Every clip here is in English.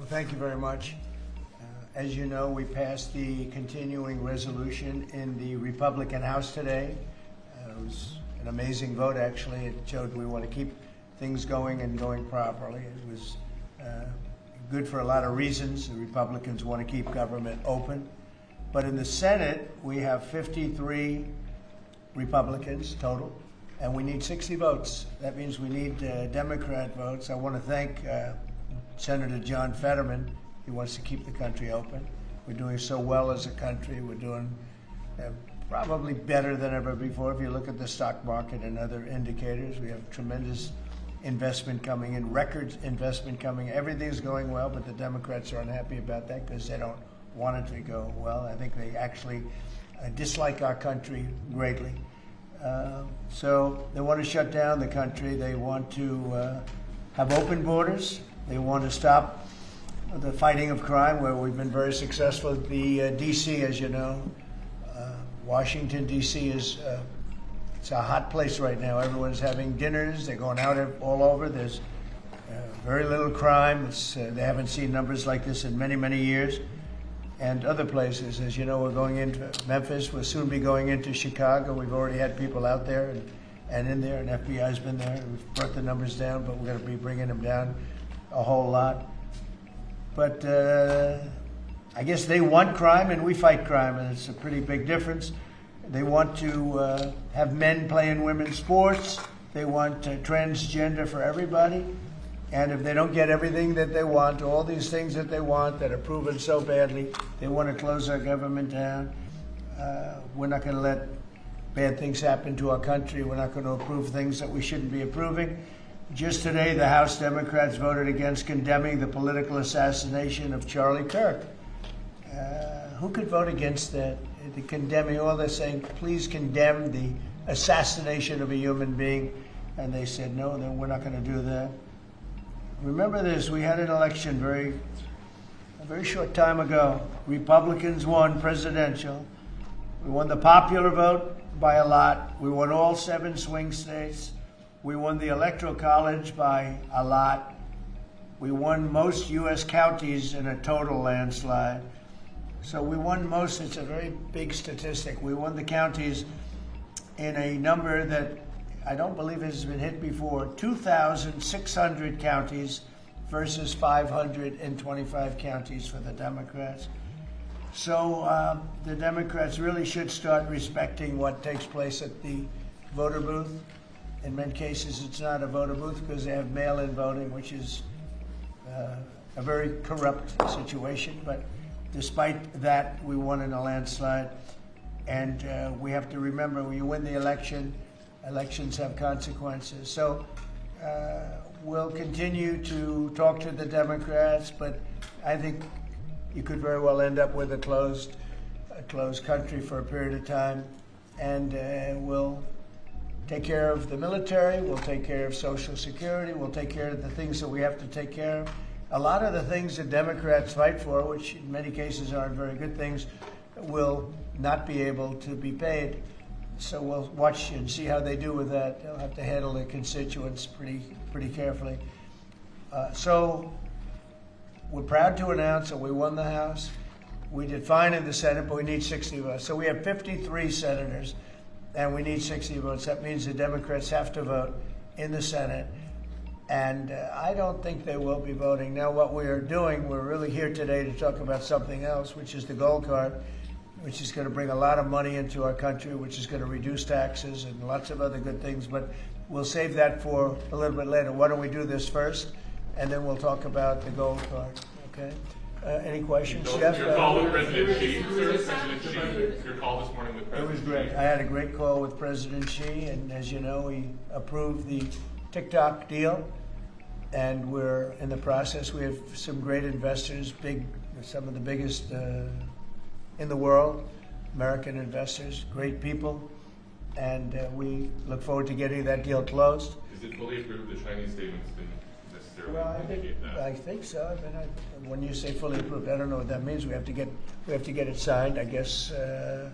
Thank you very much. As you know, we passed the continuing resolution in the Republican House today. It was an amazing vote, actually. It showed we want to keep things going and going properly. It was good for a lot of reasons. The Republicans want to keep government open. But in the Senate, we have 53 Republicans total, and we need 60 votes. That means we need Democrat votes. I want to thank Senator John Fetterman. He wants to keep the country open. We're doing so well as a country. We're doing probably better than ever before. If you look at the stock market and other indicators, we have tremendous investment coming in, record investment coming. Everything's going well, but the Democrats are unhappy about that because they don't want it to go well. I think they actually dislike our country greatly. So they want to shut down the country. They want to have open borders. They want to stop the fighting of crime, where we've been very successful. The D.C., as you know, Washington, D.C. is it's a hot place right now. Everyone's having dinners. They're going out all over. There's very little crime. They haven't seen numbers like this in many, many years. And other places, as you know, we're going into Memphis. We'll soon be going into Chicago. We've already had people out there and in there, and FBI's been there. We've brought the numbers down, but we're going to be bringing them down a whole lot. But I guess they want crime and we fight crime, and it's a pretty big difference. They want to have men play in women's sports. They want transgender for everybody. And if they don't get everything that they want, all these things that they want that are proven so badly, they want to close our government down. We're not going to let bad things happen to our country. We're not going to approve things that we shouldn't be approving. Just today, the House Democrats voted against condemning the political assassination of Charlie Kirk. Who could vote against that? The condemning, all they're saying, please condemn the assassination of a human being. And they said, no, then we're not going to do that. Remember this, we had an election a very short time ago. Republicans won presidential. We won the popular vote by a lot. We won all 7 swing states. We won the Electoral College by a lot. We won most U.S. counties in a total landslide. So we won most. It's a very big statistic. We won the counties in a number that I don't believe has been hit before. 2,600 counties versus 525 counties for the Democrats. So the Democrats really should start respecting what takes place at the voter booth. In many cases, it's not a voter booth because they have mail-in voting, which is a very corrupt situation. But despite that, we won in a landslide. And we have to remember, when you win the election, elections have consequences. So we'll continue to talk to the Democrats, but I think you could very well end up with a closed country for a period of time. And we'll take care of the military, we'll take care of Social Security, we'll take care of the things that we have to take care of. A lot of the things that Democrats fight for, which in many cases aren't very good things, will not be able to be paid. So we'll watch and see how they do with that. They'll have to handle their constituents pretty carefully. So we're proud to announce that we won the House. We did fine in the Senate, but we need 60 votes. So we have 53 senators, and we need 60 votes. That means the Democrats have to vote in the Senate. And I don't think they will be voting. Now, what we are doing, we're really here today to talk about something else, which is the gold card, which is going to bring a lot of money into our country, which is going to reduce taxes and lots of other good things. But we'll save that for a little bit later. Why don't we do this first, and then we'll talk about the gold card, okay? Any questions, Jeff? Your call with President Xi, sir. President Xi, your call this morning with President Xi. It was great. I had a great call with President Xi, and as you know, he approved the TikTok deal, and we're in the process. We have some great investors, some of the biggest in the world, American investors, great people, and we look forward to getting that deal closed. Is it fully approved? The Chinese statements didn't necessarily Well, indicate that. I think so. I mean, when you say fully approved, I don't know what that means. We have to get it signed. I guess there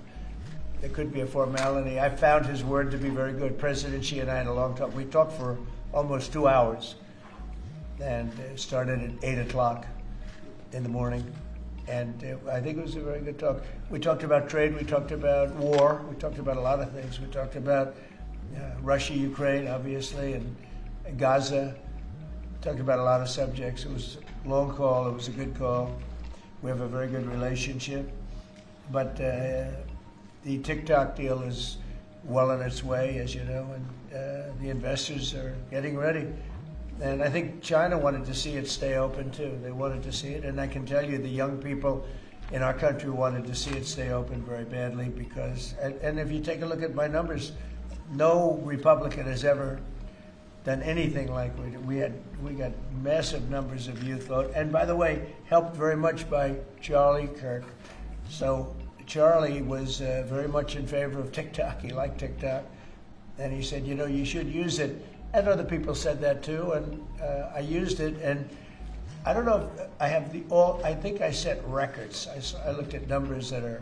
could be a formality. I found his word to be very good. President Xi and I had a long talk. We talked for almost 2 hours, and it started at 8 o'clock. in the morning. And I think it was a very good talk. We talked about trade, we talked about war, we talked about a lot of things. We talked about Russia, Ukraine, obviously, and Gaza. Talked about a lot of subjects. It was a long call, it was a good call. We have a very good relationship. But the TikTok deal is well on its way, as you know, and the investors are getting ready. And I think China wanted to see it stay open too. They wanted to see it, and I can tell you the young people in our country wanted to see it stay open very badly because, and if you take a look at my numbers, no Republican has ever done anything like we did. We got massive numbers of youth vote, and by the way, helped very much by Charlie Kirk. So Charlie was very much in favor of TikTok. He liked TikTok, and he said, you know, you should use it. And other people said that too, and I used it, and I don't know if I have I think I set records. I looked at numbers that are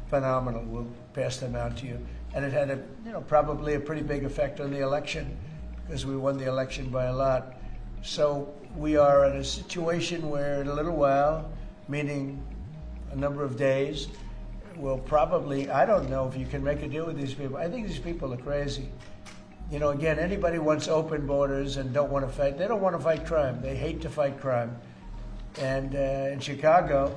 phenomenal. We'll pass them out to you. And it had probably a pretty big effect on the election because we won the election by a lot. So we are in a situation where in a little while, meaning a number of days, we'll probably, I don't know if you can make a deal with these people. I think these people are crazy. You know, again, anybody wants open borders and don't want to fight. They don't want to fight crime. They hate to fight crime. And in Chicago,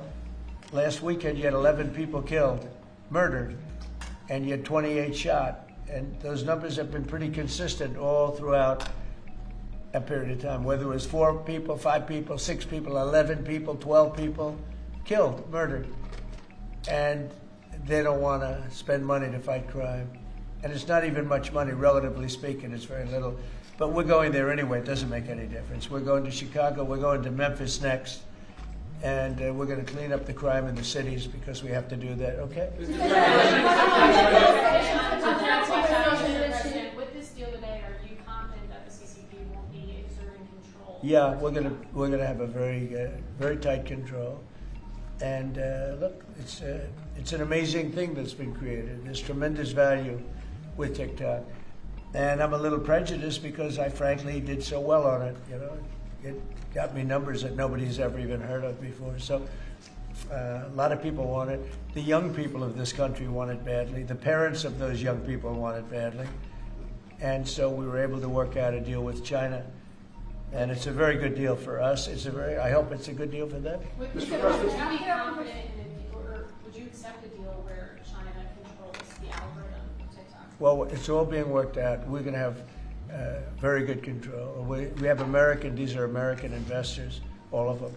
last weekend, you had 11 people killed, murdered, and you had 28 shot. And those numbers have been pretty consistent all throughout a period of time, whether it was 4 people, 5 people, 6 people, 11 people, 12 people killed, murdered. And they don't want to spend money to fight crime. And it's not even much money, relatively speaking. It's very little. But we're going there anyway. It doesn't make any difference. We're going to Chicago. We're going to Memphis next. And we're going to clean up the crime in the cities because we have to do that. Okay? With this deal today, are you confident that the CCP won't be exerting control? Yeah, we're gonna have a very tight control. And look, it's an amazing thing that's been created. There's tremendous value with TikTok. And I'm a little prejudiced because I frankly did so well on it. You know, it got me numbers that nobody's ever even heard of before. So a lot of people want it. The young people of this country want it badly. The parents of those young people want it badly. And so we were able to work out a deal with China. And it's a very good deal for us. I hope it's a good deal for them. Would you be confident or would you accept a deal where China controls the algorithm of TikTok? Well, it's all being worked out. We're going to have very good control. We have these are American investors, all of them,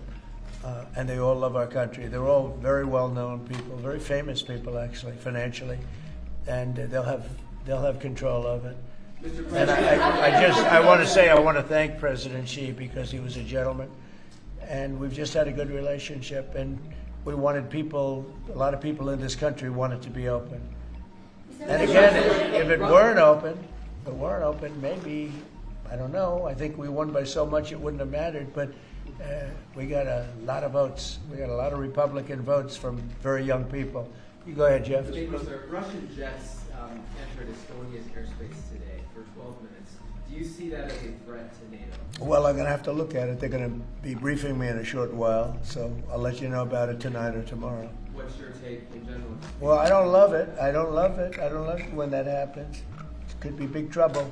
and they all love our country. They're all very well-known people, very famous people actually, financially, and they'll have control of it. And I want to thank President Xi because he was a gentleman, and we've just had a good relationship, and we wanted a lot of people in this country wanted to be open. And again, if it weren't open, maybe, I don't know, I think we won by so much it wouldn't have mattered, but we got a lot of votes. We got a lot of Republican votes from very young people. You go ahead, Jeff. Sir, Russian jets entered Estonia's airspace today for 12 minutes. Do you see that as a threat to NATO? Well, I'm going to have to look at it. They're going to be briefing me in a short while, so I'll let you know about it tonight or tomorrow. What's your take in general? Well, I don't love it. I don't love it when that happens. It could be big trouble,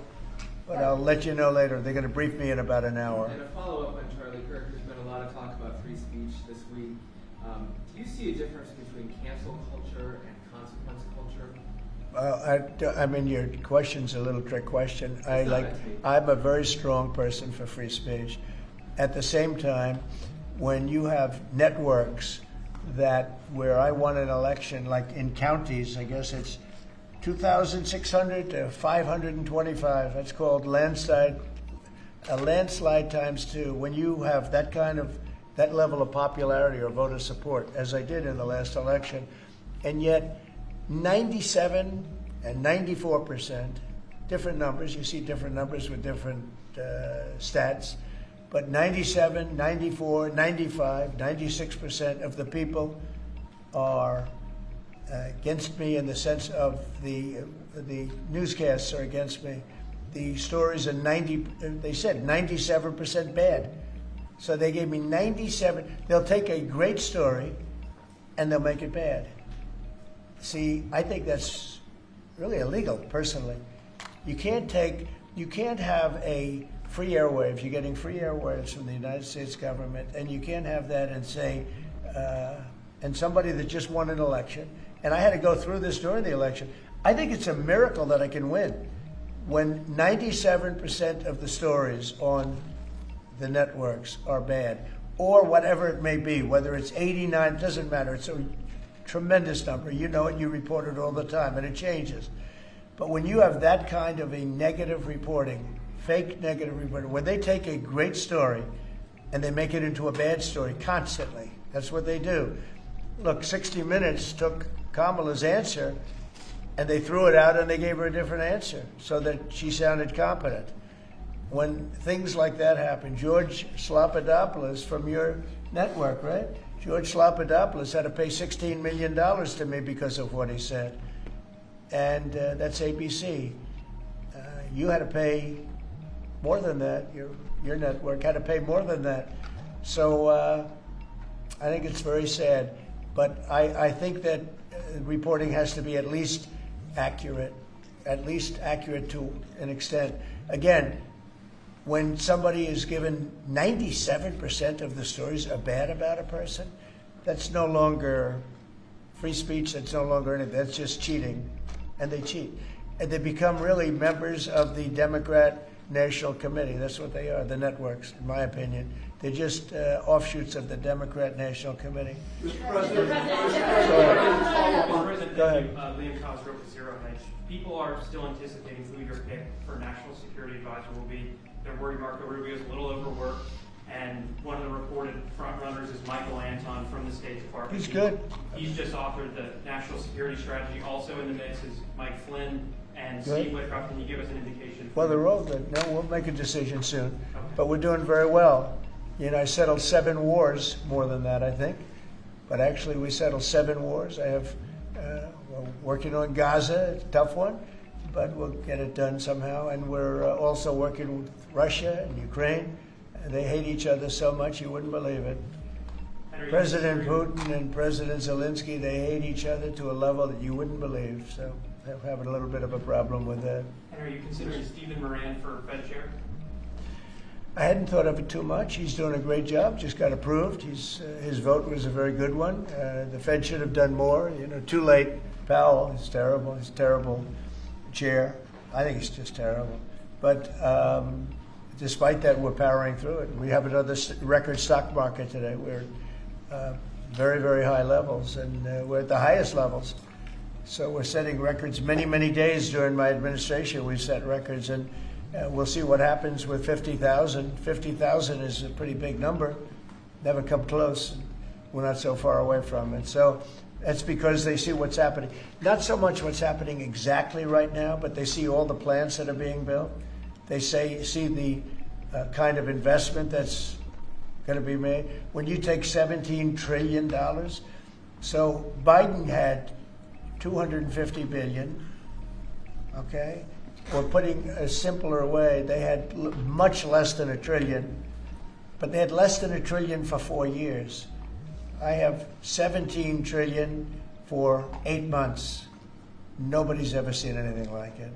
but I'll let you know later. They're going to brief me in about an hour. And a follow-up on Charlie Kirk. There's been a lot of talk about free speech this week. Do you see a difference between cancel culture and consequence culture? I mean, your question's a little trick question. I'm a very strong person for free speech. At the same time, when you have networks where I won an election, like in counties, I guess it's 2,600 to 525. That's called a landslide times 2. When you have that level of popularity or voter support, as I did in the last election, and yet 97 and 94%, different numbers. You see different numbers with different stats. But 97, 94, 95, 96% of the people are against me in the sense of the newscasts are against me. The stories are they said 97% bad. So they gave me 97. They'll take a great story and they'll make it bad. See, I think that's really illegal, personally. You can't have a free airwaves. You're getting free airwaves from the United States government, and you can't have that and say, and somebody that just won an election, and I had to go through this during the election. I think it's a miracle that I can win when 97% of the stories on the networks are bad, or whatever it may be, whether it's 89, doesn't matter. It's a tremendous number. You know it, you report it all the time, and it changes. But when you have that kind of a negative reporting, fake negative reporting, when they take a great story and they make it into a bad story constantly, that's what they do. Look, 60 Minutes took Kamala's answer and they threw it out and they gave her a different answer so that she sounded competent. When things like that happen, George Slopadopoulos from your network, right? George Slopadopoulos had to pay $16 million to me because of what he said. And that's ABC. You had to pay more than that. Your network had to pay more than that. So I think it's very sad. But I think that reporting has to be at least accurate to an extent. Again, when somebody is given 97% of the stories are bad about a person, that's no longer free speech, that's no longer anything, that's just cheating. And they cheat. And they become really members of the Democrat National Committee. That's what they are, the networks, in my opinion. They're just offshoots of the Democrat National Committee. Mr. President, Go ahead. Liam Cosgrove with Zero Hedge. People are still anticipating who your pick for National Security Advisor will be. They're worried Marco Rubio is a little overworked, and one of the reported frontrunners is Michael Anton from the State Department. He's good. He's just authored the National Security Strategy. Also in the mix is Mike Flynn and Good. Steve Witkoff. Can you give us an indication? Well, they're all good. No, we'll make a decision soon. Okay. But we're doing very well. You know, I settled 7 wars, more than that, I think. But actually, we settled 7 wars. I have, we're working on Gaza, it's a tough one, but we'll get it done somehow. And we're also working with Russia and Ukraine. They hate each other so much, you wouldn't believe it. President Putin and President Zelensky, they hate each other to a level that you wouldn't believe. So they're having a little bit of a problem with that. And are you considering Stephen Moran for Fed chair? I hadn't thought of it too much. He's doing a great job. Just got approved. His vote was a very good one. The Fed should have done more. You know, too late. Powell is terrible. He's a terrible chair. I think he's just terrible. But despite that, we're powering through it. We have another record stock market today. We're very, very high levels, and we're at the highest levels. So we're setting records many, many days during my administration. We've set records, and we'll see what happens with 50,000. 50,000 is a pretty big number. Never come close. We're not so far away from it. So that's because they see what's happening. Not so much what's happening exactly right now, but they see all the plants that are being built. They see the kind of investment that's going to be made. When you take $17 trillion, so Biden had $250 billion, okay? Or putting a simpler way, they had much less than $1 trillion, but they had less than $1 trillion for 4 years. I have $17 trillion for 8 months. Nobody's ever seen anything like it.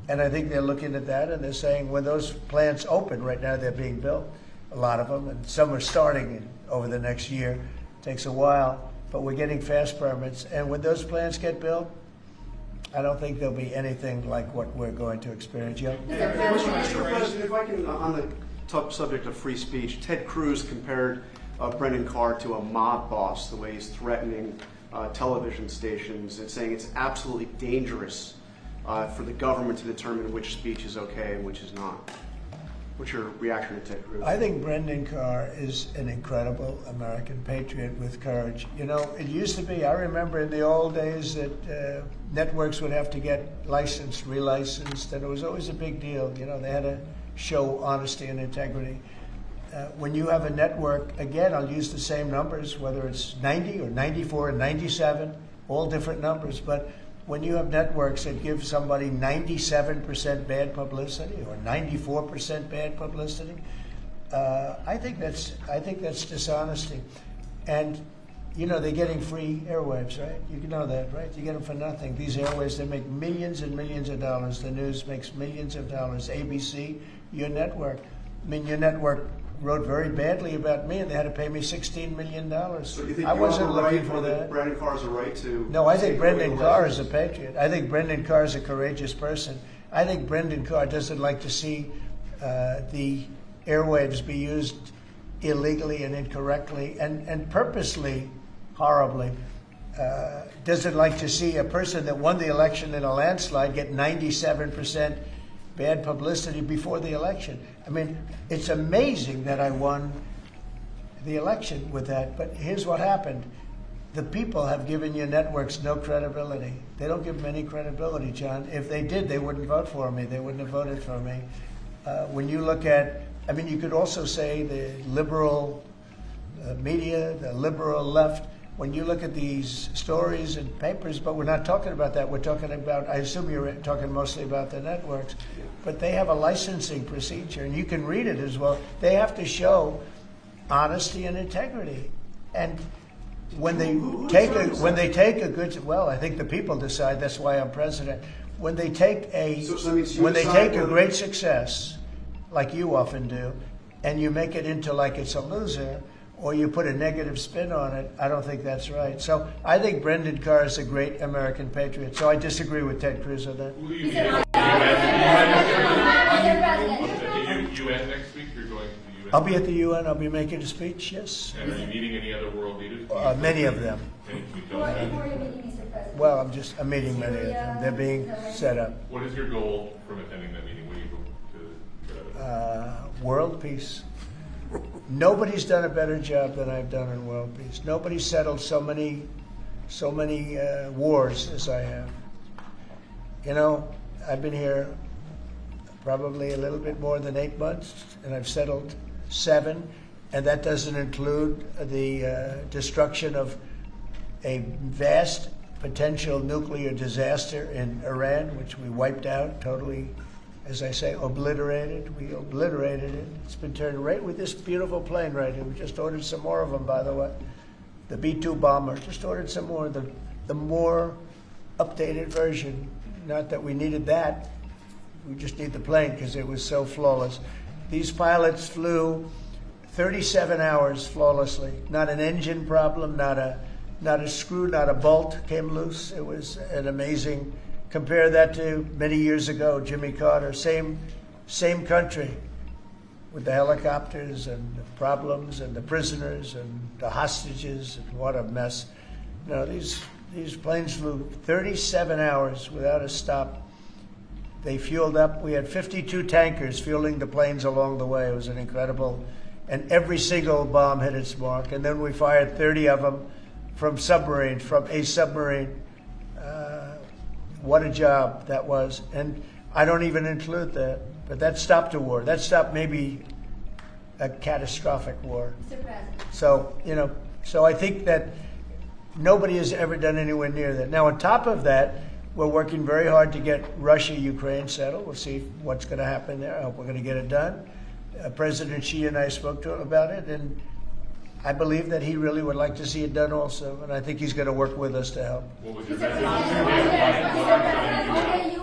And I think they're looking at that and they're saying when those plants open, right now they're being built, a lot of them, and some are starting over the next year. It takes a while, but we're getting fast permits. And when those plants get built, I don't think there'll be anything like what we're going to experience. Yeah? Mr. President, if I can, on the tough subject of free speech, Ted Cruz compared Brendan Carr to a mob boss, the way he's threatening television stations and saying it's absolutely dangerous for the government to determine which speech is okay and which is not. What's your reaction to Ted Cruz? I think Brendan Carr is an incredible American patriot with courage. You know, it used to be, I remember in the old days that networks would have to get licensed, relicensed, and it was always a big deal. You know, they had to show honesty and integrity. When you have a network, again, I'll use the same numbers, whether it's 90 or 94 or 97, all different numbers, but when you have networks that give somebody 97% bad publicity or 94% bad publicity, I think that's dishonesty. And you know, they're getting free airwaves, right? You know that, right? You get them for nothing. These airwaves, they make millions and millions of dollars. The news makes millions of dollars. ABC, your network. I mean, your network wrote very badly about me, and they had to pay me $16 million. So you think I wasn't looking for that. Brendan Carr has a right to... No, I think take away Brendan the Carr is a license? patriot. I think Brendan Carr is a courageous person. I think Brendan Carr doesn't like to see the airwaves be used illegally and incorrectly and purposely horribly. Doesn't like to see a person that won the election in a landslide get 97% bad publicity before the election. I mean, it's amazing that I won the election with that, but here's what happened. The people have given your networks no credibility. They don't give them any credibility, John. If they did, they wouldn't vote for me. They wouldn't have voted for me. When you look at, I mean, you could also say the liberal media, the liberal left, when you look at these stories and papers, but we're not talking about that. We're talking about, I assume you're talking mostly about the networks, but they have a licensing procedure, and you can read it as well. They have to show honesty and integrity. And when they take a good, well, I think the people decide. That's why I'm president. When they take a great success, like you often do, and you make it into like it's a loser, or you put a negative spin on it, I don't think that's right. So I think Brendan Carr is a great American patriot. So I disagree with Ted Cruz on that. Will you be Mr. at the UN next week? You're going to the UN? I'll be at the UN. I'll be making a speech, yes. And are you meeting any other world leaders? Many of them. And can you Who tell are us you that? meeting, Mr. President? Well, I'm meeting many of them. They're being set up. What is your goal from attending that meeting? What do you hope to get out of it? World peace. Nobody's done a better job than I've done in world peace. Nobody's settled so many wars as I have. You know, I've been here probably a little bit more than 8 months, and I've settled 7, and that doesn't include the destruction of a vast potential nuclear disaster in Iran, which we wiped out totally. As I say, obliterated. We obliterated it. It's been turned right with this beautiful plane right here. We just ordered some more of them, by the way. The B-2 bomber. Just ordered some more. The more updated version. Not that we needed that. We just need the plane because it was so flawless. These pilots flew 37 hours flawlessly. Not an engine problem. Not a screw. Not a bolt came loose. It was an amazing. Compare that to many years ago, Jimmy Carter, same country, with the helicopters and the problems and the prisoners and the hostages, and what a mess. No, these planes flew 37 hours without a stop. They fueled up. We had 52 tankers fueling the planes along the way. It was an incredible, and every single bomb hit its mark. And then we fired 30 of them from a submarine. What a job that was. And I don't even include that. But that stopped a war. That stopped maybe a catastrophic war. Mr. President. So, you know, so I think that nobody has ever done anywhere near that. Now, on top of that, we're working very hard to get Russia-Ukraine settled. We'll see what's going to happen there. I hope we're going to get it done. President Xi and I spoke to him about it, and I believe that he really would like to see it done also, and I think he's going to work with us to help. What was your Mr. message?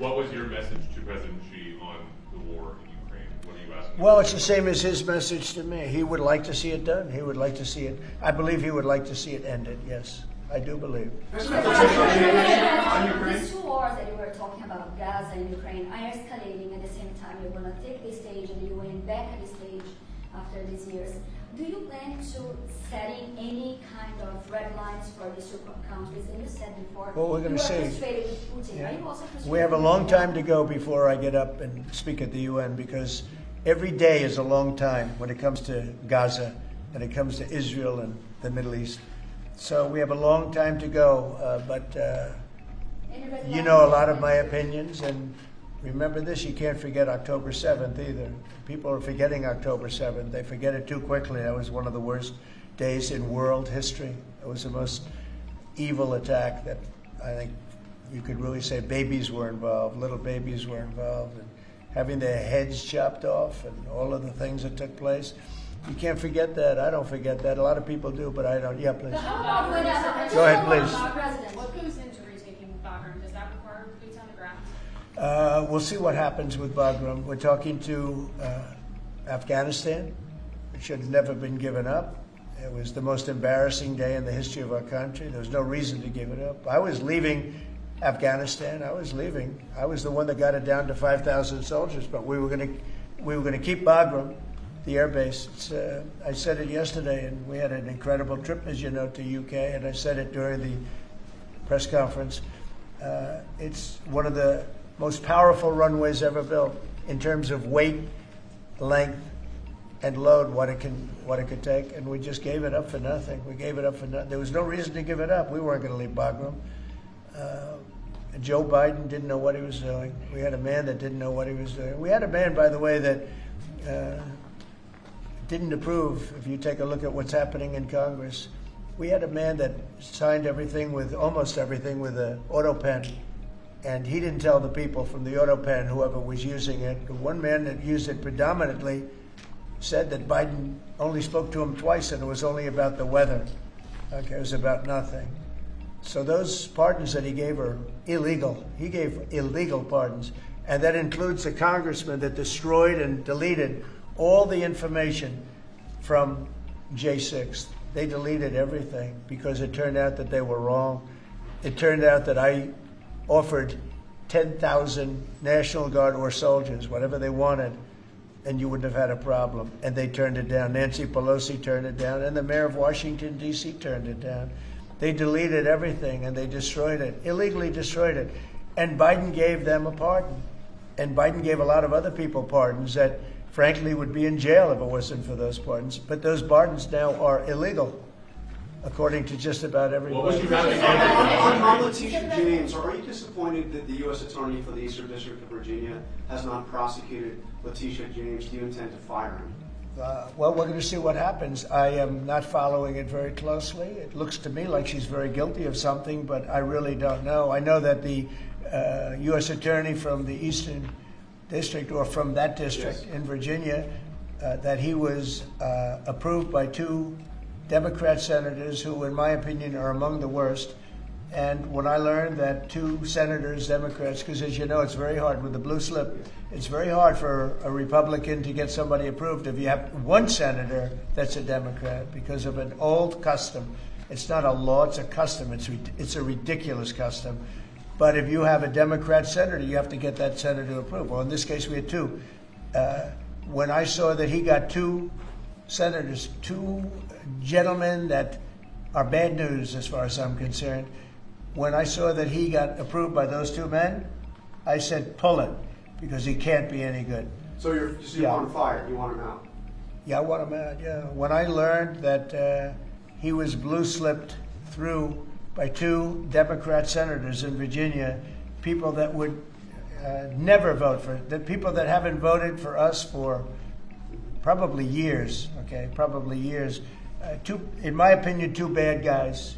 What was your message to President Xi on the war in Ukraine? What are you asking? Well, it's the same as his message to me. He would like to see it done. He would like to see it. I believe he would like to see it ended. Yes, I do believe. These 2 wars that you were talking about, Gaza and Ukraine, are escalating at the same time. You're going to take the stage and the UN back at the stage after these years. Do you plan to setting any kind of red lines for these 2 countries? And you said before, Well, we're going to you are see. frustrated with Putin. Are you also frustrated? We have a long time to go before I get up and speak at the UN, because every day is a long time when it comes to Gaza and it comes to Israel and the Middle East. So we have a long time to go, but you know a lot of my opinions, and remember this, you can't forget October 7th either. People are forgetting October 7th. They forget it too quickly. That was one of the worst days in world history. It was the most evil attack that I think you could really say babies were involved, little babies were involved, and having their heads chopped off and all of the things that took place. You can't forget that. I don't forget that. A lot of people do, but I don't. Yeah, please. But how about Go ahead, please. President. What goes into retaking Bagram? Does that require boots on the ground? We'll see what happens with Bagram. We're talking to Afghanistan. It should have never been given up. It was the most embarrassing day in the history of our country. There was no reason to give it up. I was leaving Afghanistan. I was leaving. I was the one that got it down to 5,000 soldiers, but we were going to keep Bagram, the air base. I said it yesterday, and we had an incredible trip, as you know, to UK, and I said it during the press conference. It's one of the most powerful runways ever built in terms of weight, length, and load, what it could take, and we just gave it up for nothing. We gave it up for nothing. There was no reason to give it up. We weren't going to leave Bagram. Joe Biden didn't know what he was doing. We had a man that didn't know what he was doing. We had a man, by the way, that didn't approve. If you take a look at what's happening in Congress, we had a man that signed everything with, almost everything with an auto pen. And he didn't tell the people from the auto pen, whoever was using it. The one man that used it predominantly said that Biden only spoke to him twice, and it was only about the weather. Okay, it was about nothing. So those pardons that he gave are illegal. He gave illegal pardons. And that includes the congressman that destroyed and deleted all the information from J6. They deleted everything because it turned out that they were wrong. It turned out that I offered 10,000 National Guard or soldiers, whatever they wanted, and you wouldn't have had a problem. And they turned it down. Nancy Pelosi turned it down, and the mayor of Washington, D.C. turned it down. They deleted everything, and they destroyed it, illegally destroyed it. And Biden gave them a pardon. And Biden gave a lot of other people pardons that, frankly, would be in jail if it wasn't for those pardons. But those pardons now are illegal, according to just about everybody. What was your message? On Letitia James, are you disappointed that the U.S. Attorney for the Eastern District of Virginia has not prosecuted Letitia James? Do you intend to fire him? Well, we're going to see what happens. I am not following it very closely. It looks to me like she's very guilty of something, but I really don't know. I know that the U.S. Attorney from the Eastern District, or from that district in Virginia, that he was approved by 2 Democrat senators who, in my opinion, are among the worst. And when I learned that 2 senators, Democrats, because as you know, it's very hard with the blue slip, it's very hard for a Republican to get somebody approved if you have 1 senator that's a Democrat because of an old custom. It's not a law, it's a custom. It's a ridiculous custom. But if you have a Democrat senator, you have to get that senator approved. Well, in this case, we had 2. When I saw that he got 2 senators, 2 gentlemen that are bad news as far as I'm concerned, when I saw that he got approved by those 2 men, I said, pull it, because he can't be any good. So you want him fired? You want him out? Yeah, I want him out, yeah. When I learned that he was blue-slipped through by 2 Democrat senators in Virginia, people that would never vote for it, people that haven't voted for us for probably years, okay, probably years. In my opinion, 2 bad guys.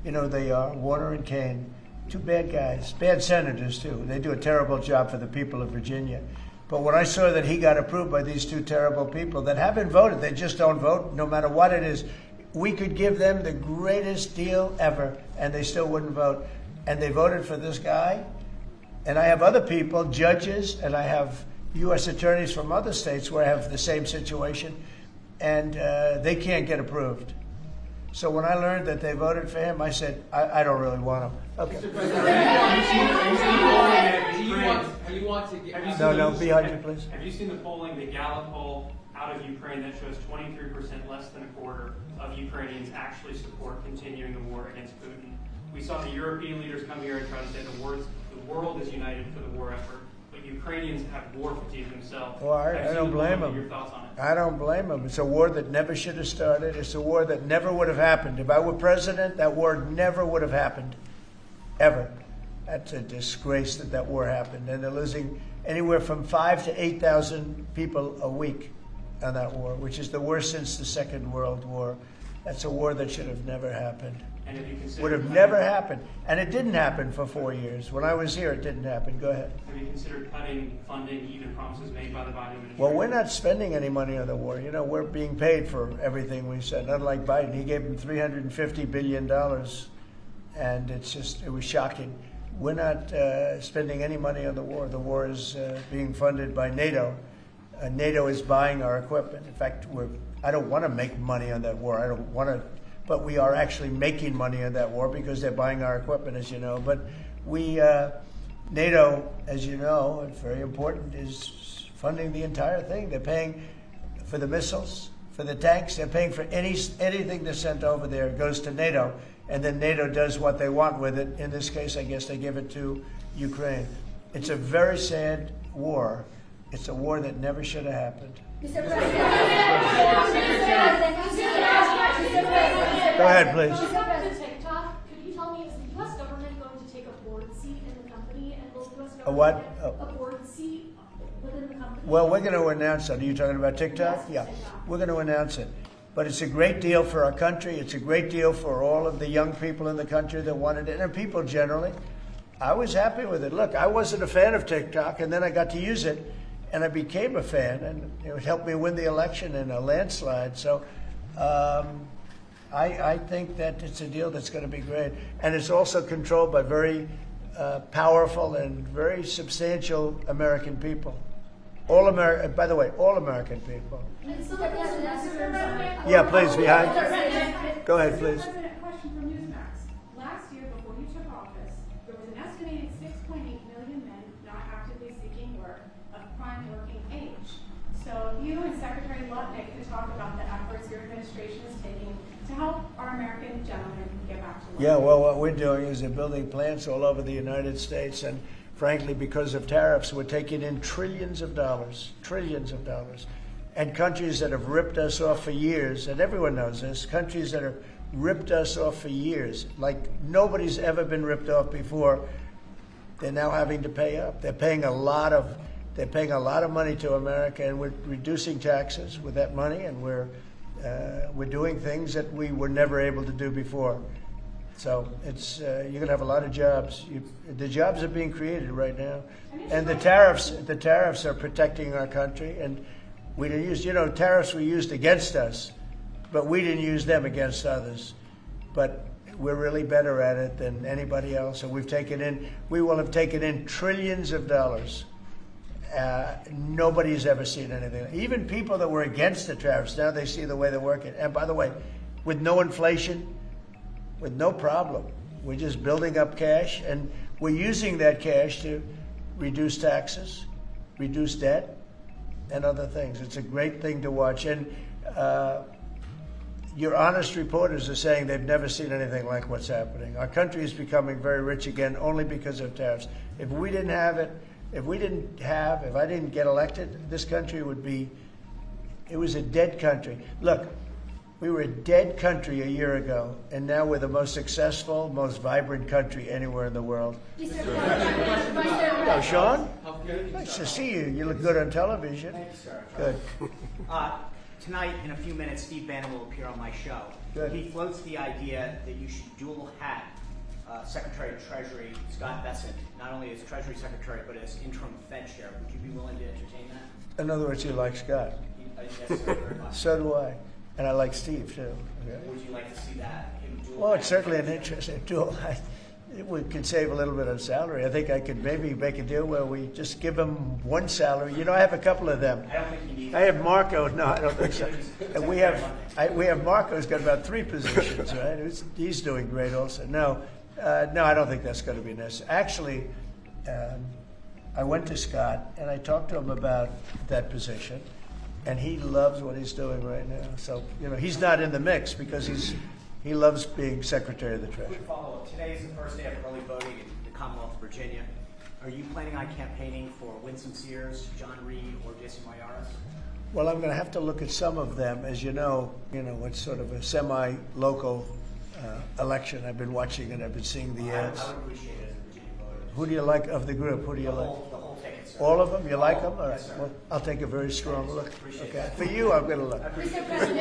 You know, they are Warner and Kane. 2 bad guys, bad senators too. They do a terrible job for the people of Virginia. But when I saw that he got approved by these 2 terrible people that haven't voted, they just don't vote, no matter what it is, we could give them the greatest deal ever, and they still wouldn't vote. And they voted for this guy. And I have other people, judges, and I have U.S. attorneys from other states where I have the same situation, and they can't get approved. So when I learned that they voted for him, I said, I don't really want him. Okay. Mr. President, No, behind you, please. Have you seen the polling, the Gallup poll out of Ukraine that shows 23%, less than a quarter of Ukrainians actually support continuing the war against Putin? We saw the European leaders come here and try to say the world is united for the war effort, but Ukrainians have war fatigue themselves. Well, I don't blame them. Your thoughts on it? I don't blame them. It's a war that never should have started. It's a war that never would have happened. If I were president, that war never would have happened, ever. That's a disgrace that that war happened. And they're losing anywhere from 5,000 to 8,000 people a week on that war, which is the worst since the Second World War. That's a war that should have never happened. And have you considered Would have never happened. And it didn't happen for 4 years. When I was here, it didn't happen. Go ahead. Have you considered cutting funding, even promises made by the Biden administration? Well, we're not spending any money on the war. You know, we're being paid for everything we said. Unlike Biden, he gave them $350 billion, and it was shocking. We're not spending any money on the war. The war is being funded by NATO. NATO is buying our equipment. In fact, I don't want to make money on that war. I don't want to, but we are actually making money on that war because they're buying our equipment, as you know. But NATO, as you know, it's very important, is funding the entire thing. They're paying for the missiles, for the tanks. They're paying for anything that's sent over there goes to NATO, and then NATO does what they want with it. In this case, I guess they give it to Ukraine. It's a very sad war. It's a war that never should have happened. Mr. President. Go ahead, please. With respect to TikTok, could you tell me, is the U.S. government going to take a board seat in the company, and will the U.S. government A what? get a board seat within the company? Well, we're going to announce it. Are you talking about TikTok? Yes, Yeah, TikTok. we're going to announce it. But it's a great deal for our country. It's a great deal for all of the young people in the country that wanted it, and people generally. I was happy with it. Look, I wasn't a fan of TikTok, and then I got to use it, and I became a fan, and it helped me win the election in a landslide. So I think that it's a deal that's going to be great. And it's also controlled by very powerful and very substantial American people. By the way, all American people. And some of those investors are... Yeah, please, behind. Go ahead, please. Mr. President, question from Newsmax. Last year, before you took office, there was an estimated 6.8 million men not actively seeking work of prime working age. So if you and Secretary Lutnick could talk about the efforts your administration is taking to help our American gentlemen get back to work. Yeah, well, what we're doing is they're building plants all over the United States, and frankly, because of tariffs, we're taking in trillions of dollars. And countries that have ripped us off for years, and everyone knows this, countries that have ripped us off for years, like nobody's ever been ripped off before, they're now having to pay up. They're paying a lot of money to America, and we're reducing taxes with that money, and we're doing things that we were never able to do before. So it's you're going to have a lot of jobs. The jobs are being created right now, and the tariffs are protecting our country. And we didn't use, tariffs were used against us, but we didn't use them against others. But we're really better at it than anybody else, and we will have taken in trillions of dollars. Nobody's ever seen anything. Even people that were against the tariffs, now they see the way they're working. And by the way, with no inflation, with no problem. We're just building up cash, and we're using that cash to reduce taxes, reduce debt, and other things. It's a great thing to watch. And your honest reporters are saying they've never seen anything like what's happening. Our country is becoming very rich again only because of tariffs. If we didn't have it, if I didn't get elected, this country it was a dead country. Look, we were a dead country a year ago, and now we're the most successful, most vibrant country anywhere in the world. Hello, Sean. Nice to see you. You look good on television. Thanks, sir. Good. Tonight, in a few minutes, Steve Bannon will appear on my show. Good. He floats the idea that you should dual hat Secretary of Treasury Scott Bessent, not only as Treasury Secretary, but as interim Fed chair. Would you be willing to entertain that? In other words, you like Scott. Yes, sir, very much. So do I. And I like Steve, too. Okay. Would you like to see that? Him dual Well, it's hat? certainly an interesting tool. We could save a little bit on salary. I think I could maybe make a deal where we just give him one salary. I have a couple of them. I don't think he needs I have Marco. No, I don't think so. And we have Marco who's got about 3 positions, right? He's doing great also. No, I don't think that's going to be necessary. Actually, I went to Scott and I talked to him about that position, and he loves what he's doing right now. So he's not in the mix because he loves being Secretary of the Treasury. Quick follow-up. Today is the first day of early voting in the Commonwealth of Virginia. Are you planning on campaigning for Winsome Sears, John Reed, or Jesse Mayaris? Well, I'm going to have to look at some of them. As you know, it's sort of a semi-local election. I've been watching it. I've been seeing the ads. I would appreciate it as a Virginia voter. Who do you like of the group? Who do you like? The whole ticket, sir. All of them? You like them? All right. Yes, sir. Well, I'll take a very strong look. Appreciate Okay. that. For you, I'm going to look. Mr. President,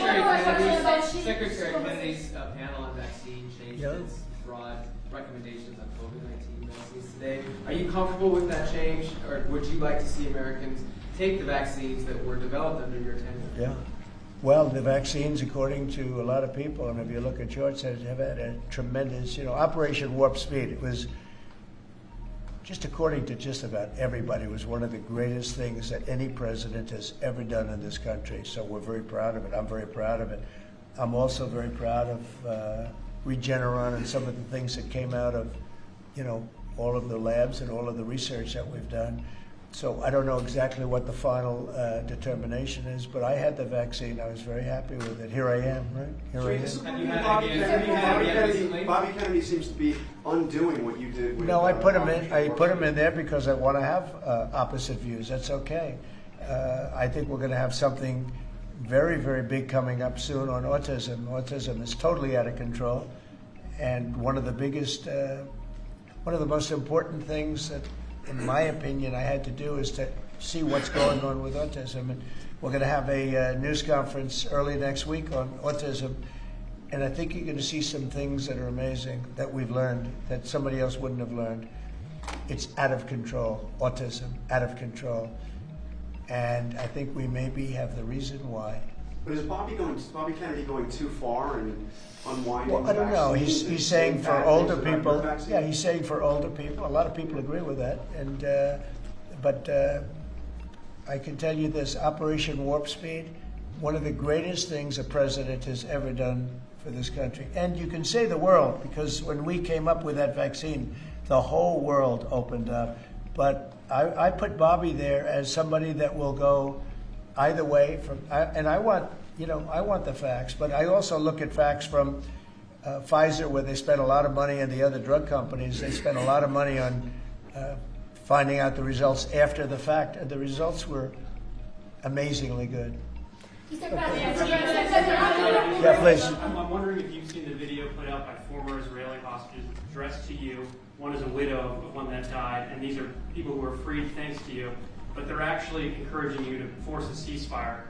one more question about Sheila Secretary Kennedy's panel on vaccine changed Yeah. its broad recommendations on COVID-19 vaccines today. Are you comfortable with that change, or would you like to see Americans take the vaccines that were developed under your tenure? Yeah. Well, the vaccines, according to a lot of people, and if you look at charts, have had a tremendous, Operation Warp Speed. It was, just according to just about everybody, was one of the greatest things that any president has ever done in this country. So we're very proud of it. I'm very proud of it. I'm also very proud of Regeneron and some of the things that came out of, all of the labs and all of the research that we've done. So I don't know exactly what the final determination is, but I had the vaccine. I was very happy with it. Here I am, right? Here I am. Have you had it again recently? Bobby Kennedy seems to be undoing what you did with No, I put him in. I put him in there because I want to have opposite views. That's okay. I think we're going to have something very, very big coming up soon on autism. Autism is totally out of control, and one of the most important things that, in my opinion, I had to do is to see what's going on with autism. And we're going to have a news conference early next week on autism, and I think you're going to see some things that are amazing that we've learned that somebody else wouldn't have learned. It's out of control, autism, out of control. And I think we maybe have the reason why. But is Bobby Kennedy going too far and unwinding? Well, I don't know. vaccines He's saying and for bad older things about people. your vaccine? Yeah, he's saying for older people. A lot of people agree with that. And but I can tell you this: Operation Warp Speed, one of the greatest things a president has ever done for this country. And you can say the world, because when we came up with that vaccine, the whole world opened up. But I put Bobby there as somebody that will go either way. And I want the facts, but I also look at facts from Pfizer, where they spent a lot of money, and the other drug companies, they spent a lot of money on finding out the results after the fact, and the results were amazingly good. Mr. President, Yeah, please. I'm wondering if you've seen the video put out by former Israeli hostages addressed to you. One is a widow of one that died, and these are people who were freed thanks to you. But they're actually encouraging you to force a ceasefire,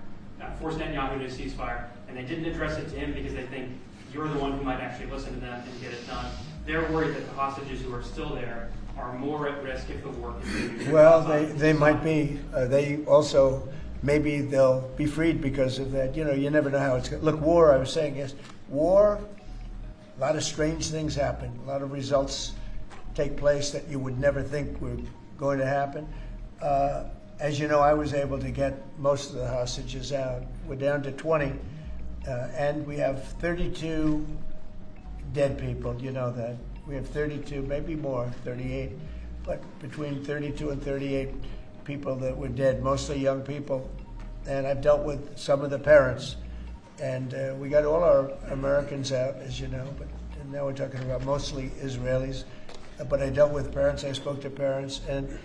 force Netanyahu to a ceasefire, and they didn't address it to him because they think you're the one who might actually listen to them and get it done. They're worried that the hostages who are still there are more at risk if the war continues. Well, they might be. They also, maybe they'll be freed because of that. You never know how it's going to look. War, I was saying, yes, war, a lot of strange things happen. A lot of results take place that you would never think were going to happen. As you know, I was able to get most of the hostages out. We're down to 20, and we have 32 dead people. You know that. We have 32, maybe more, 38, but between 32 and 38 people that were dead, mostly young people. And I've dealt with some of the parents, and we got all our Americans out, as you know, but now we're talking about mostly Israelis. But I dealt with parents, I spoke to parents, and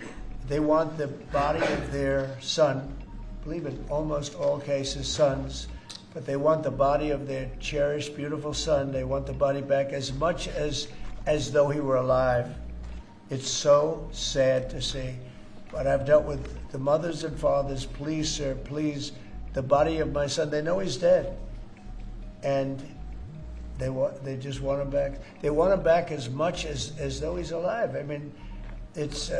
they want the body of their son, I believe in almost all cases sons, but they want the body of their cherished, beautiful son. They want the body back as much as though he were alive. It's so sad to see. But I've dealt with the mothers and fathers. Please, sir, please, the body of my son. They know he's dead, and they just want him back. They want him back as much as though he's alive. I mean, it's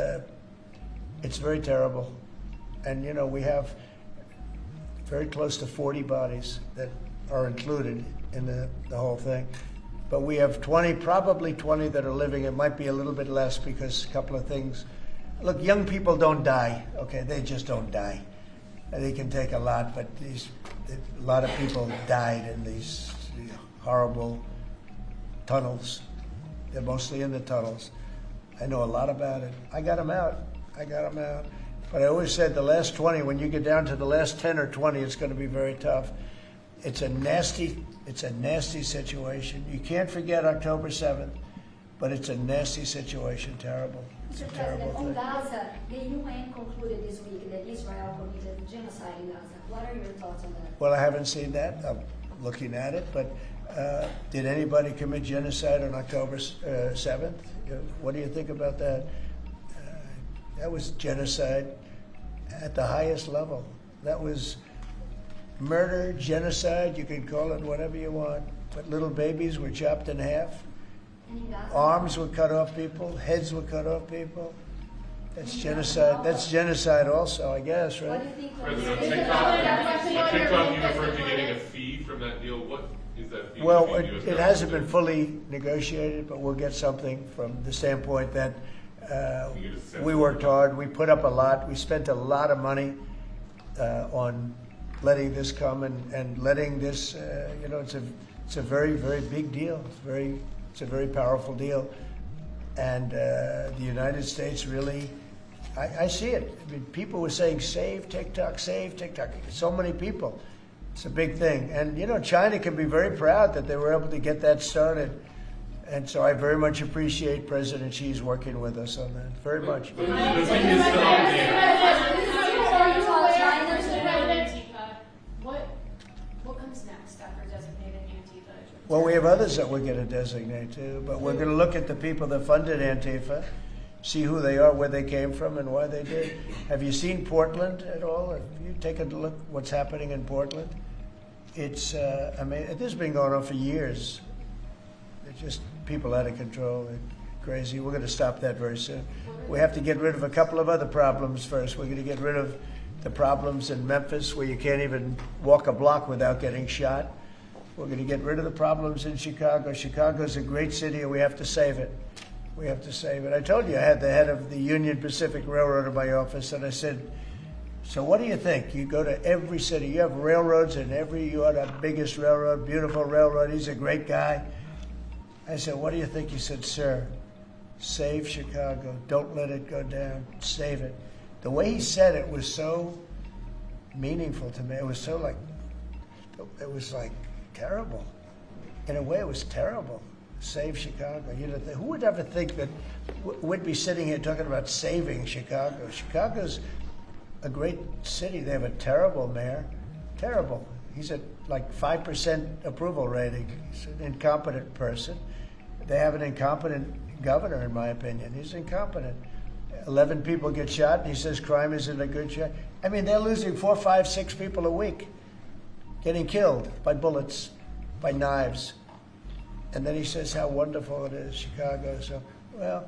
very terrible. And we have very close to 40 bodies that are included in the whole thing. But we have 20, probably 20 that are living. It might be a little bit less because a couple of things. Look, young people don't die, okay? They just don't die. They can take a lot, but a lot of people died in these horrible tunnels. They're mostly in the tunnels. I know a lot about it. I got them out. But I always said the last 20, when you get down to the last 10 or 20, it's going to be very tough. It's a nasty situation. You can't forget October 7th, but it's a nasty situation, terrible. It's a Mr. terrible President, on thing. Gaza, the UN concluded this week that Israel committed genocide in Gaza. What are your thoughts on that? Well, I haven't seen that. I'm looking at it, but did anybody commit genocide on October 7th? What do you think about that? That was genocide at the highest level. That was murder, genocide, you can call it whatever you want, but little babies were chopped in half. And in Gaza? Arms were cut off people, heads were cut off people. That's genocide. That's genocide also, I guess, What right? do you think of President, on this? TikTok, you referred to getting a fee from that deal. What is that fee? Well, between it US hasn't government been and- fully negotiated, but we'll get something from the standpoint that You get a sense we of worked it. hard. We put up a lot. We spent a lot of money on letting this come and letting this. It's a very, very big deal. It's a very powerful deal, and the United States really. I see it. I mean, people were saying, save TikTok, save TikTok. So many people. It's a big thing. And, China can be very proud that they were able to get that started. And so I very much appreciate President Xi's working with us on that. Very much. But the thing is still out there. Antifa, what comes next after designating Antifa? Well, we have others that we're going to designate too, but we're going to look at the people that funded Antifa, see who they are, where they came from, and why they did. Have you seen Portland at all? Have you taken a look what's happening in Portland? It's, this has been going on for years. It's just people out of control. They're crazy. We're going to stop that very soon. We have to get rid of a couple of other problems first. We're going to get rid of the problems in Memphis where you can't even walk a block without getting shot. We're going to get rid of the problems in Chicago. Chicago's a great city and we have to save it. We have to save it. I told you I had the head of the Union Pacific Railroad in my office and I said, so what do you think? You go to every city, you have railroads in you are the biggest railroad, beautiful railroad, he's a great guy. I said, what do you think? He said, sir, save Chicago. Don't let it go down. Save it. The way he said it was so meaningful to me. It was like terrible. In a way, it was terrible. Save Chicago. Who would ever think that we'd be sitting here talking about saving Chicago? Chicago's a great city. They have a terrible mayor. Terrible. He's at like 5% approval rating. He's an incompetent person. They have an incompetent governor, in my opinion. He's incompetent. 11 people get shot, and he says crime isn't a good shot. I mean, they're losing 4, 5, 6 people a week, getting killed by bullets, by knives. And then he says how wonderful it is, Chicago. So, well,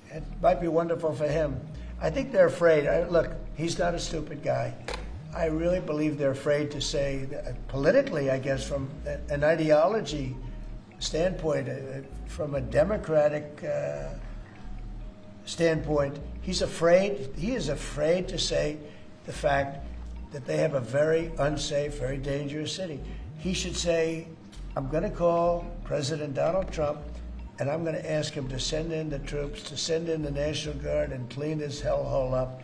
it might be wonderful for him. I think they're afraid. Look, he's not a stupid guy. I really believe they're afraid to say, politically, I guess, from an ideology standpoint, from a democratic standpoint, he is afraid to say the fact that they have a very unsafe, very dangerous city. He should say, I'm going to call President Donald Trump and I'm going to ask him to send in the troops, to send in the National Guard and clean this hellhole up.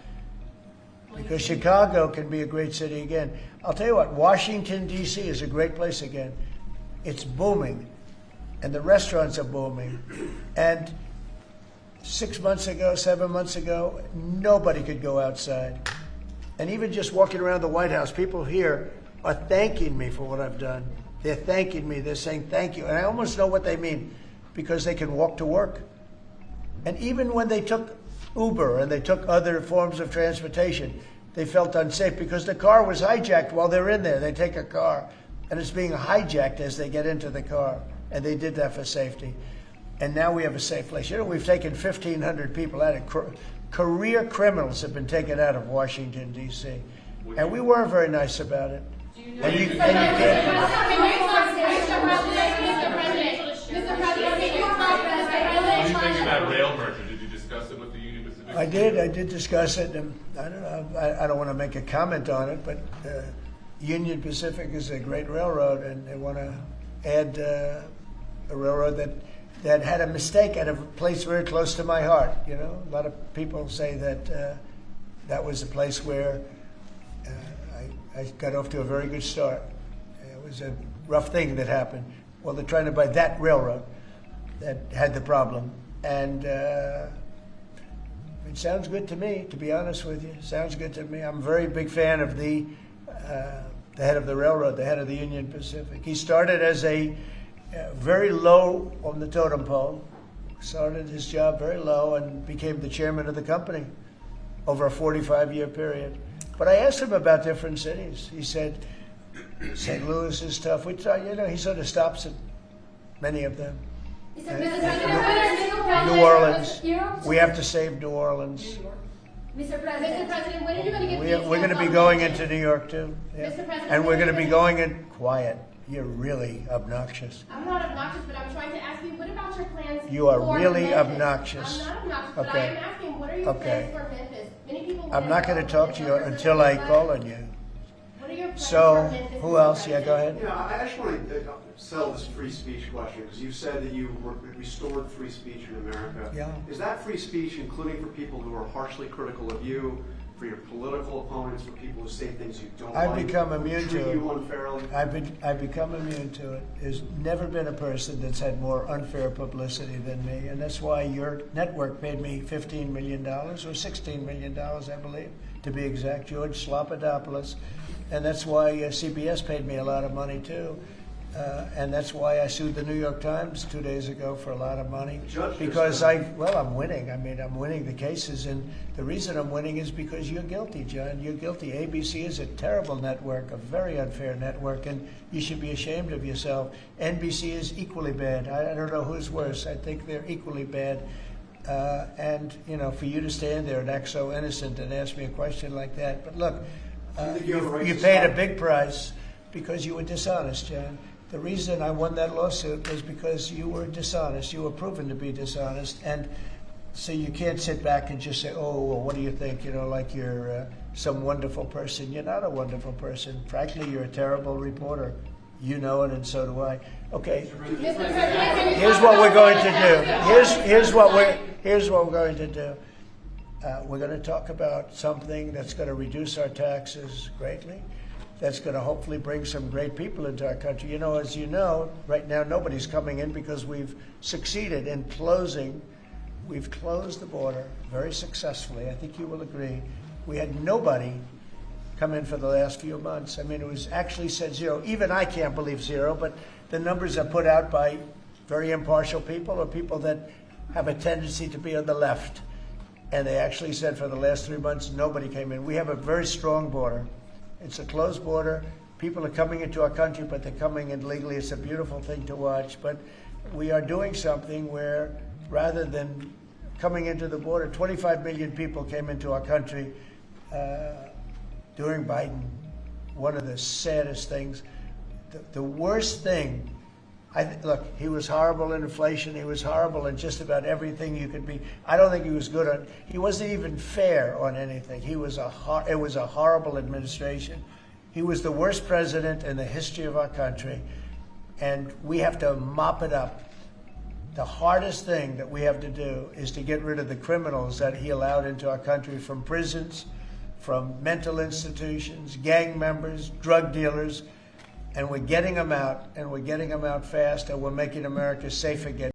Because Chicago can be a great city again. I'll tell you what, Washington, D.C. is a great place again. It's booming. And the restaurants are booming. And 6 months ago, 7 months ago, nobody could go outside. And even just walking around the White House, people here are thanking me for what I've done. They're thanking me. They're saying thank you. And I almost know what they mean because they can walk to work. And even when they took Uber and they took other forms of transportation, they felt unsafe because the car was hijacked while they're in there. They take a car and it's being hijacked as they get into the car. And they did that for safety. And now we have a safe place. You know, we've taken 1,500 people out of career criminals have been taken out of Washington, D.C. And we weren't very nice about it. And you can't. What do you think of that rail merger? Did you discuss it with the Union Pacific? I did discuss it, and I don't know, I don't want to make a comment on it, but Union Pacific is a great railroad, and they want to add a railroad that had a mistake at a place very close to my heart. You know, a lot of people say that that was a place where I got off to a very good start. It was a rough thing that happened. Well, they're trying to buy that railroad that had the problem, and it sounds good to me, to be honest with you. Sounds good to me. I'm a very big fan of the head of the railroad, the head of the Union Pacific. He started as a very low on the totem pole, started his job very low and became the chairman of the company over a 45-year period. But I asked him about different cities. He said, St. Louis is tough. We try, he sort of stops at many of them. Mr. And President, New Orleans. Europe- We have to save New Orleans. Mr. President, when are you going to give We're going to be going into New York too. Yeah. Mr. President, And we're when going to are be you going in quiet. You're really obnoxious. I'm not obnoxious, but I'm trying to ask you, what about your plans You are for really Memphis? obnoxious. I'm not obnoxious, but I Okay. am asking, what are your Okay. plans for Memphis? Many people I'm not going to talk to you until I call on you. What are your plans So, for Memphis? who else? Yeah, go ahead. Yeah, I just want to settle this free speech question, because you said that you restored free speech in America. Yeah. Is that free speech including for people who are harshly critical of you, for your political opponents, for people who say things you don't I've like, become who immune treat to you it. unfairly? I've become immune to it. There's never been a person that's had more unfair publicity than me, and that's why your network paid me $15 million, or $16 million, I believe, to be exact, George Slopadopoulos. And that's why CBS paid me a lot of money, too. And that's why I sued the New York Times 2 days ago for a lot of money. Because I'm winning. I mean, I'm winning the cases. And the reason I'm winning is because you're guilty, John. You're guilty. ABC is a terrible network, a very unfair network, and you should be ashamed of yourself. NBC is equally bad. I don't know who's worse. I think they're equally bad. And, for you to stand there and act so innocent and ask me a question like that. But look, you paid a big price because you were dishonest, John. The reason I won that lawsuit was because you were dishonest. You were proven to be dishonest. And so you can't sit back and just say, oh, well, what do you think? Like you're some wonderful person. You're not a wonderful person. Frankly, you're a terrible reporter. You know it, and so do I. Okay. Here's what we're going to do. Here's what we're going to do. We're going to talk about something that's going to reduce our taxes greatly. That's going to hopefully bring some great people into our country. As you know, right now nobody's coming in because we've succeeded in closing. We've closed the border very successfully. I think you will agree. We had nobody come in for the last few months. I mean, it was actually said zero. Even I can't believe zero, but the numbers are put out by very impartial people or people that have a tendency to be on the left. And they actually said for the last 3 months, nobody came in. We have a very strong border. It's a closed border. People are coming into our country, but they're coming in legally. It's a beautiful thing to watch. But we are doing something where rather than coming into the border, 25 million people came into our country during Biden. One of the saddest things. The worst thing, look, he was horrible in inflation. He was horrible in just about everything you could be. I don't think he was good on. He wasn't even fair on anything. It was a horrible administration. He was the worst president in the history of our country, and we have to mop it up. The hardest thing that we have to do is to get rid of the criminals that he allowed into our country from prisons, from mental institutions, gang members, drug dealers. And we're getting them out, and we're getting them out fast, and we're making America safe again.